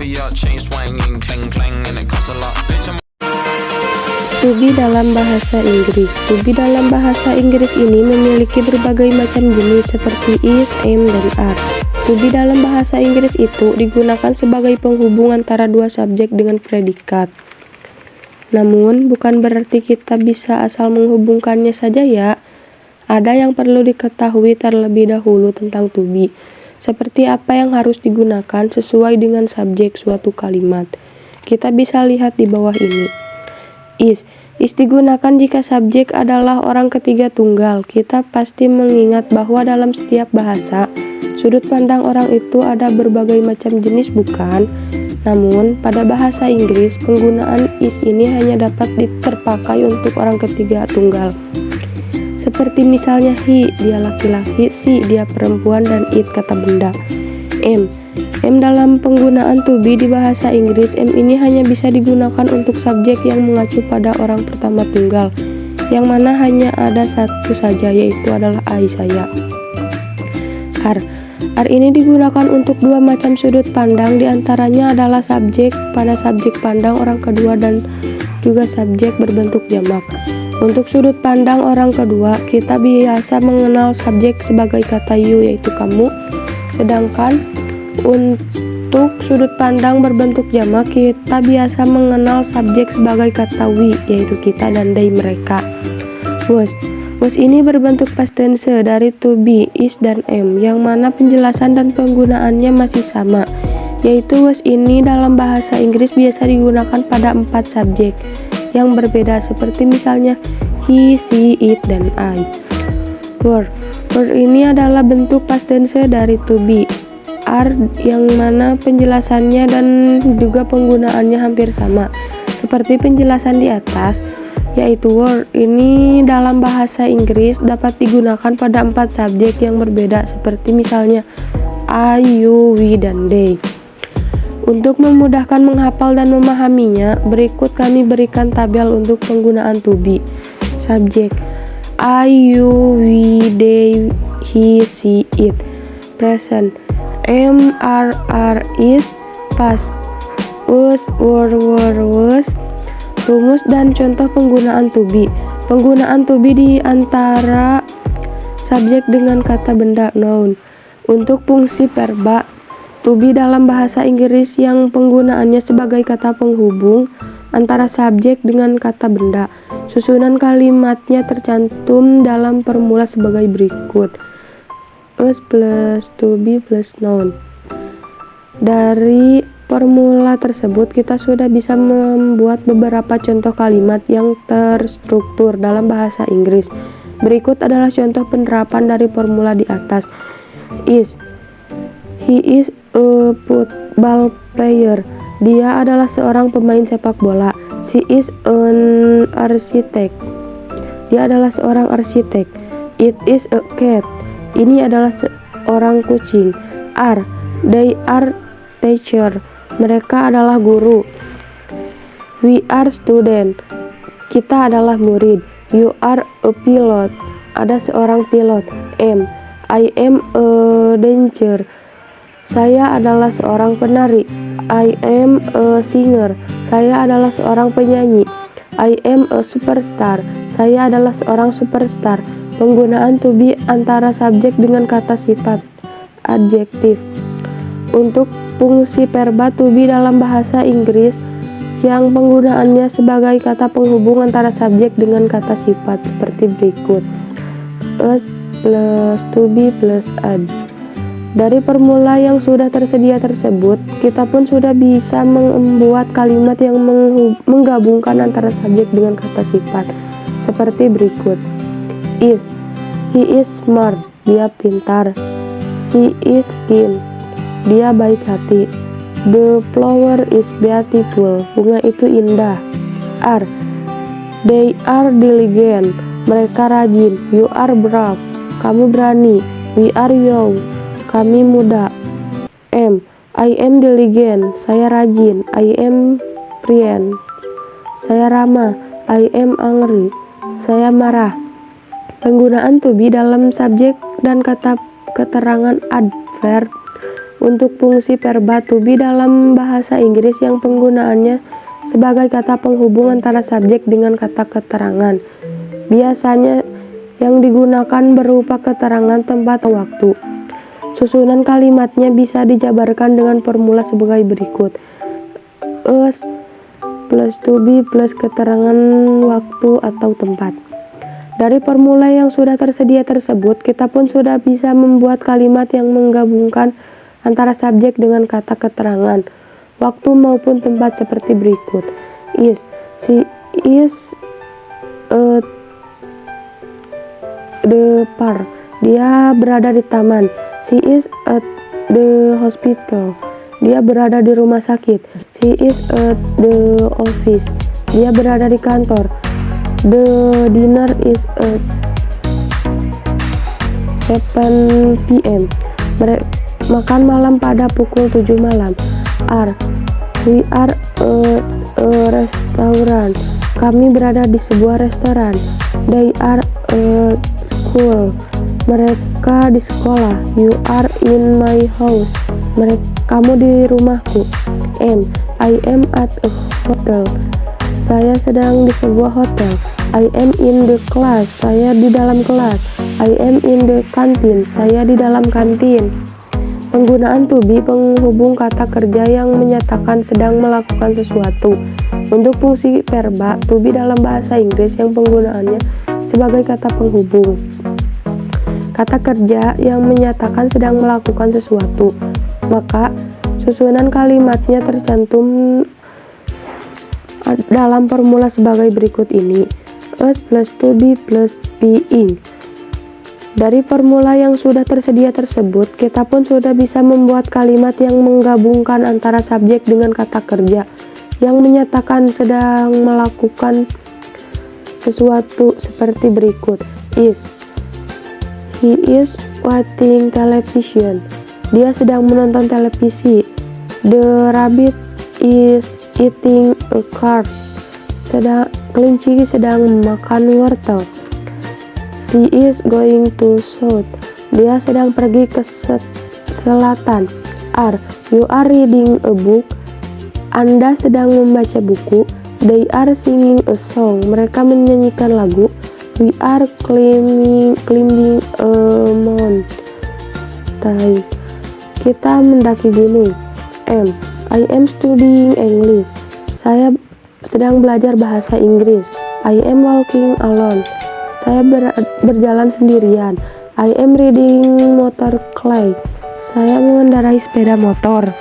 To be dalam bahasa Inggris. To be dalam bahasa Inggris ini memiliki berbagai macam jenis seperti is, am, dan are. To be dalam bahasa Inggris itu digunakan sebagai penghubung antara dua subjek dengan predikat. Namun, bukan berarti kita bisa asal menghubungkannya saja ya. Ada yang perlu diketahui terlebih dahulu tentang to be. Seperti apa yang harus digunakan sesuai dengan subjek suatu kalimat. Kita bisa lihat di bawah ini. Is digunakan jika subjek adalah orang ketiga tunggal. Kita pasti mengingat bahwa dalam setiap bahasa, sudut pandang orang itu ada berbagai macam jenis, bukan? Namun, pada bahasa Inggris, penggunaan is ini hanya dapat terpakai untuk orang ketiga tunggal. Seperti misalnya he, dia laki-laki, she, dia perempuan, dan it, kata benda. M dalam penggunaan to be di bahasa Inggris, M ini hanya bisa digunakan untuk subjek yang mengacu pada orang pertama tunggal, yang mana hanya ada satu saja, yaitu adalah I, saya. R ini digunakan untuk dua macam sudut pandang, diantaranya adalah subjek pada subjek pandang orang kedua dan juga subjek berbentuk jamak. Untuk sudut pandang orang kedua, kita biasa mengenal subjek sebagai kata you, yaitu kamu. Sedangkan untuk sudut pandang berbentuk jamak, kita biasa mengenal subjek sebagai kata we, yaitu kita dan they, mereka. Was ini berbentuk past tense dari to be, is, dan am, yang mana penjelasan dan penggunaannya masih sama, yaitu was ini dalam bahasa Inggris biasa digunakan pada 4 subjek yang berbeda, seperti misalnya he, she, it, dan I. Were ini adalah bentuk past tense dari to be. Are yang mana penjelasannya dan juga penggunaannya hampir sama, seperti penjelasan di atas, yaitu were ini dalam bahasa Inggris dapat digunakan pada 4 subjek yang berbeda, seperti misalnya I, you, we, dan they. Untuk memudahkan menghafal dan memahaminya, berikut kami berikan tabel untuk penggunaan to be. Subjek I, you, we, they, he, she, it. Present am, are, is. Past was, were, was. Rumus dan contoh penggunaan to be. Penggunaan to be di antara subjek dengan kata benda noun. Untuk fungsi verba, to be dalam bahasa Inggris yang penggunaannya sebagai kata penghubung antara subjek dengan kata benda. Susunan kalimatnya tercantum dalam formula sebagai berikut. Us plus to be plus noun. Dari formula tersebut kita sudah bisa membuat beberapa contoh kalimat yang terstruktur dalam bahasa Inggris. Berikut adalah contoh penerapan dari formula di atas. He is a football player. Dia adalah seorang pemain sepak bola. She is an architect. Dia adalah seorang arsitek. It is a cat. Ini adalah seorang kucing. They are teacher. Mereka adalah guru. We are student. Kita adalah murid. You are a pilot. Ada seorang pilot. I am a dancer. Saya adalah seorang penari. I am a singer. Saya adalah seorang penyanyi. I am a superstar. Saya adalah seorang superstar. Penggunaan to be antara subjek dengan kata sifat adjektif. Untuk fungsi verba to be dalam bahasa Inggris yang penggunaannya sebagai kata penghubung antara subjek dengan kata sifat seperti berikut. Us plus to be plus ad. Dari formula yang sudah tersedia tersebut, kita pun sudah bisa membuat kalimat yang menggabungkan antara subjek dengan kata sifat seperti berikut. He is smart. Dia pintar. She is kind. Dia baik hati. The flower is beautiful. Bunga itu indah. They are diligent. Mereka rajin. You are brave. Kamu berani. We are young. Kami muda. I am diligent. Saya rajin. I am friend. Saya ramah. I am angry. Saya marah. Penggunaan to be dalam subjek dan kata keterangan adverb. Untuk fungsi verba to be dalam bahasa Inggris yang penggunaannya sebagai kata penghubung antara subjek dengan kata keterangan. Biasanya yang digunakan berupa keterangan tempat atau waktu. Susunan kalimatnya bisa dijabarkan dengan formula sebagai berikut. Us plus to be plus keterangan waktu atau tempat. Dari formula yang sudah tersedia tersebut, kita pun sudah bisa membuat kalimat yang menggabungkan antara subjek dengan kata keterangan, waktu maupun tempat seperti berikut. She is at the park. Dia berada di taman. She is at the hospital. Dia berada di rumah sakit. She is at the office. Dia berada di kantor. The dinner is at 7 p.m. Makan malam pada pukul 7 malam. We are at a restaurant. Kami berada di sebuah restoran. They are at school. Mereka di sekolah. You are in my house. Kamu di rumahku. I am at a hotel. Saya sedang di sebuah hotel. I am in the class. Saya di dalam kelas. I am in the canteen. Saya di dalam kantin. Penggunaan to be penghubung kata kerja yang menyatakan sedang melakukan sesuatu. Untuk fungsi verba to be dalam bahasa Inggris yang penggunaannya sebagai kata penghubung. Kata kerja yang menyatakan sedang melakukan sesuatu. Maka susunan kalimatnya tercantum dalam formula sebagai berikut ini. Us plus to be plus being. Dari formula yang sudah tersedia tersebut, kita pun sudah bisa membuat kalimat yang menggabungkan antara subjek dengan kata kerja yang menyatakan sedang melakukan sesuatu seperti berikut. He is watching television. Dia sedang menonton televisi. The rabbit is eating a carrot. Kelinci sedang makan wortel. She is going to south. Dia sedang pergi ke selatan. You are reading a book. Anda sedang membaca buku. They are singing a song. Mereka menyanyikan lagu. We are climbing a mountain. Kita mendaki gunung. I am studying English. Saya sedang belajar bahasa Inggris. I am walking alone. Saya berjalan sendirian. I am riding motorcycle. Saya mengendarai sepeda motor.